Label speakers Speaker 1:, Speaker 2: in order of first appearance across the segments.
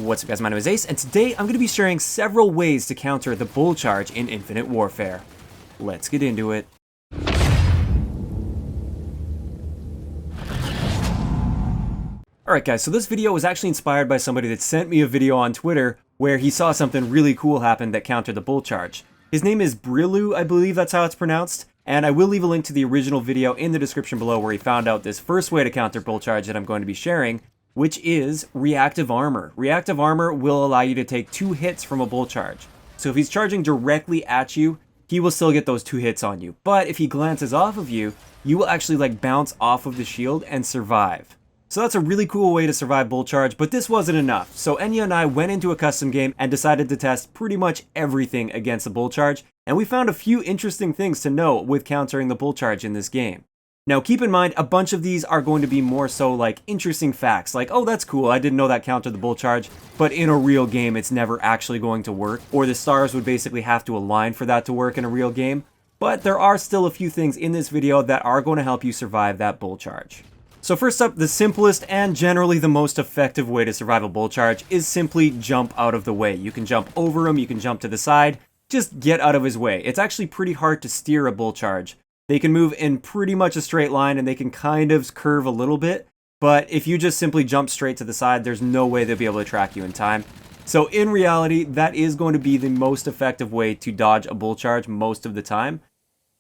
Speaker 1: What's up guys, my name is Ace, and today I'm going to be sharing several ways to counter the bull charge in Infinite Warfare. Let's get into it. Alright guys, so this video was actually inspired by somebody that sent me a video on Twitter where he saw something really cool happen that countered the bull charge. His name is Brilu, I believe that's how it's pronounced, and I will leave a link to the original video in the description below where he found out this first way to counter bull charge that I'm going to be sharing, which is Reactive Armour. Reactive Armour will allow you to take 2 hits from a bull charge. So if he's charging directly at you, he will still get those 2 hits on you. But if he glances off of you, you will actually bounce off of the shield and survive. So that's a really cool way to survive bull charge, but this wasn't enough. So Enya and I went into a custom game and decided to test pretty much everything against the bull charge, and we found a few interesting things to know with countering the bull charge in this game. Now keep in mind, a bunch of these are going to be more so interesting facts, oh that's cool, I didn't know that countered the bull charge, but in a real game it's never actually going to work, or the stars would basically have to align for that to work in a real game. But there are still a few things in this video that are going to help you survive that bull charge. So first up, the simplest and generally the most effective way to survive a bull charge is simply jump out of the way. You can jump over him, you can jump to the side, just get out of his way. It's actually pretty hard to steer a bull charge. They can move in pretty much a straight line and they can kind of curve a little bit, but if you just simply jump straight to the side, there's no way they'll be able to track you in time. So in reality, that is going to be the most effective way to dodge a bull charge most of the time.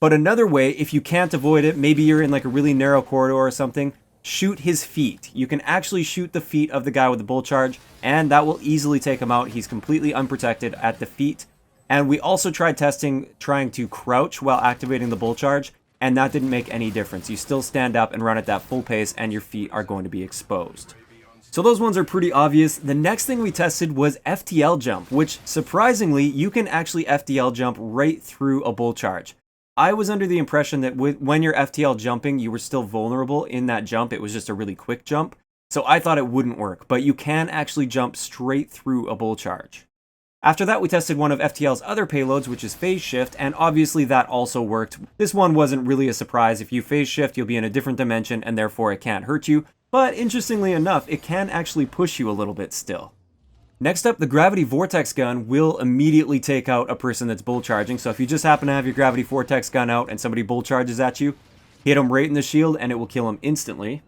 Speaker 1: But another way, if you can't avoid it, maybe you're in a really narrow corridor or something, shoot his feet. You can actually shoot the feet of the guy with the bull charge, and that will easily take him out. He's completely unprotected at the feet. And we also tried trying to crouch while activating the bull charge, and that didn't make any difference. You still stand up and run at that full pace, and your feet are going to be exposed. So those ones are pretty obvious. The next thing we tested was FTL Jump, which surprisingly, you can actually FTL jump right through a bull charge. I was under the impression that when you're FTL jumping, you were still vulnerable in that jump. It was just a really quick jump. So I thought it wouldn't work, but you can actually jump straight through a bull charge. After that, we tested one of FTL's other payloads, which is phase shift, and obviously that also worked. This one wasn't really a surprise. If you phase shift, you'll be in a different dimension, and therefore it can't hurt you. But interestingly enough, it can actually push you a little bit still. Next up, the gravity vortex gun will immediately take out a person that's bull charging. So if you just happen to have your gravity vortex gun out and somebody bull charges at you, hit him right in the shield and it will kill him instantly.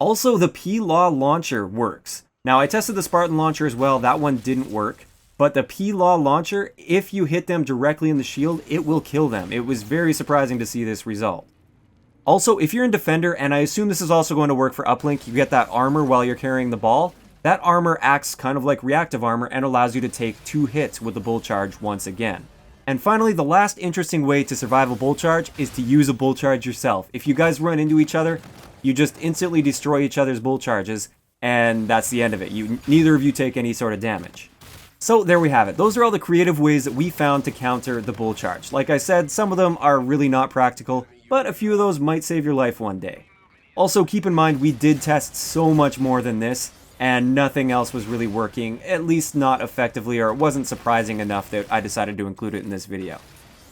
Speaker 1: Also, the P-Law launcher works. Now, I tested the Spartan launcher as well. That one didn't work. But the P-Law launcher, if you hit them directly in the shield, it will kill them. It was very surprising to see this result. Also, if you're in Defender, and I assume this is also going to work for Uplink, you get that armor while you're carrying the ball. That armor acts kind of like Reactive Armor and allows you to take 2 hits with the bull charge once again. And finally, the last interesting way to survive a bull charge is to use a bull charge yourself. If you guys run into each other, you just instantly destroy each other's bull charges, and that's the end of it. Neither of you take any sort of damage. So there we have it. Those are all the creative ways that we found to counter the bull charge. Like I said, some of them are really not practical, but a few of those might save your life one day. Also, keep in mind, we did test so much more than this, and nothing else was really working, at least not effectively, or it wasn't surprising enough that I decided to include it in this video.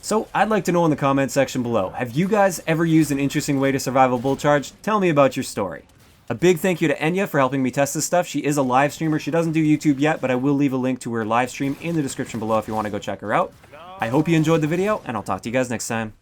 Speaker 1: So I'd like to know in the comments section below, have you guys ever used an interesting way to survive a bull charge? Tell me about your story. A big thank you to Enya for helping me test this stuff. She is a live streamer. She doesn't do YouTube yet, but I will leave a link to her live stream in the description below if you want to go check her out. I hope you enjoyed the video, and I'll talk to you guys next time.